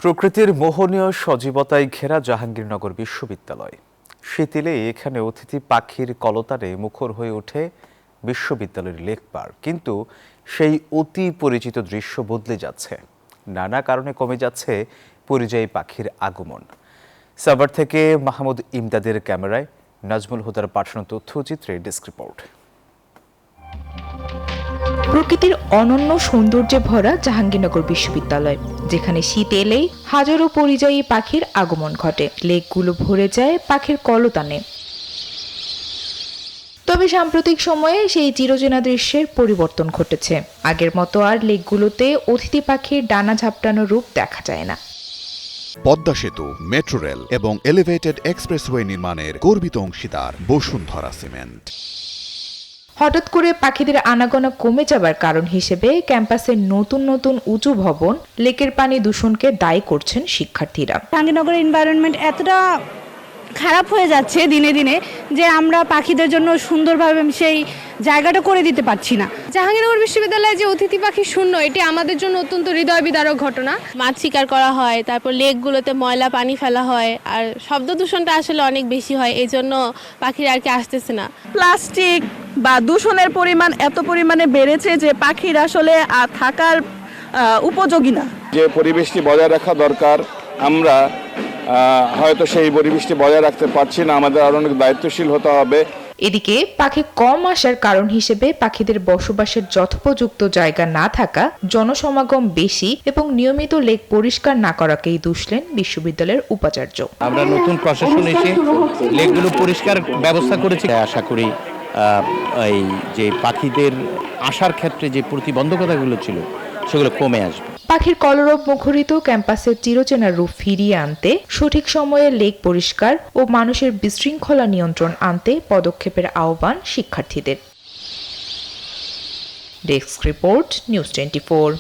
প্রকৃতির মোহনীয় সজীবতায় ঘেরা জাহাঙ্গীরনগর বিশ্ববিদ্যালয়। শীত এলেই এখানে অতিথি পাখির কলতানে মুখর হয়ে ওঠে বিশ্ববিদ্যালয়ের লেক পার্ক। কিন্তু সেই অতি পরিচিত দৃশ্য বদলে যাচ্ছে। নানা কারণে কমে যাচ্ছে পরিযায়ী পাখির আগমন। সাভার থেকে মাহমুদ ইমদাদের ক্যামেরায় নাজমুল হুদার পাঠানো তথ্যচিত্রে ডেস্ক রিপোর্ট। প্রকৃতির অনন্য সৌন্দর্যে ভরা জাহাঙ্গীরনগর বিশ্ববিদ্যালয়, যেখানে শীত এলেই হাজারো পরিযায়ী পাখির আগমন ঘটে। লেকগুলো ভরে যায় পাখির কলতানে। তবে সাম্প্রতিক সময়ে সেই চিরচেনা দৃশ্যের পরিবর্তন ঘটেছে। আগের মতো আর লেকগুলোতে অতিথি পাখির ডানা ঝাপটানো রূপ দেখা যায় না। পদ্মা সেতু, মেট্রো রেল এবং এলিভেটেড এক্সপ্রেসওয়ে নির্মাণের গর্বিত অংশীদার বসুন্ধরা সিমেন্ট। হঠাৎ করে পাখিদের আনাগোনা কমে যাবার কারণ হিসেবে ক্যাম্পাসের নতুন নতুন উঁচু ভবন, লেকের পানি দূষণকে দায়ী করছেন শিক্ষার্থীরা। জাহাঙ্গীরনগরের এনভায়রনমেন্ট এতটা খারাপ হয়ে যাচ্ছে দিনে দিনে যে আমরা পাখিদের জন্য সুন্দরভাবে সেই জায়গাটা করে দিতে পারছি না। জাহাঙ্গীরনগর বিশ্ববিদ্যালয়ে যে অতিথি পাখি শূন্য, এটি আমাদের জন্য অত্যন্ত হৃদয় বিদারক ঘটনা। মাছ শিকার করা হয়, তারপর লেকগুলোতে ময়লা পানি ফেলা হয়, আর শব্দ দূষণটা আসলে অনেক বেশি হয়, এই জন্য পাখিরা আর কি আসতেছে না। প্লাস্টিক বা দূষণের পরিমাণ এত পরিমাণে বেড়েছে যে পাখির আসলে থাকার উপযোগী না। যে পরিবেশটি বজায় রাখা দরকার, আমরা হয়তো সেই পরিবেশটি বজায় রাখতে পারছি না। আমাদের আরো অনেক দায়িত্বশীল হতে হবে। এদিকে পাখি কম আসার কারণ হিসেবে পাখিদের বসবাসের যথোপযুক্ত জায়গা না থাকা, জনসমাগম বেশি এবং নিয়মিত লেক পরিষ্কার না করাকেই দুষলেন বিশ্ববিদ্যালয়ের উপাচার্য। আমরা নতুন প্রশাসন এসে লেকগুলো পরিষ্কার ব্যবস্থা করেছি। আশা করি এই যে পাখিদের আসার ক্ষেত্রে যে প্রতিবন্ধকতাগুলো ছিল সেগুলো কমে আসবে। পাখির কলরব মুখরিত ক্যাম্পাসের চিরচেনা রূপ ফিরিয়ে আনতে, সঠিক সময়ে লেক পরিষ্কার ও মানুষের বিশৃঙ্খলা নিয়ন্ত্রণ আনতে পদক্ষেপের আহ্বান শিক্ষার্থীদের। Desk report, news 24।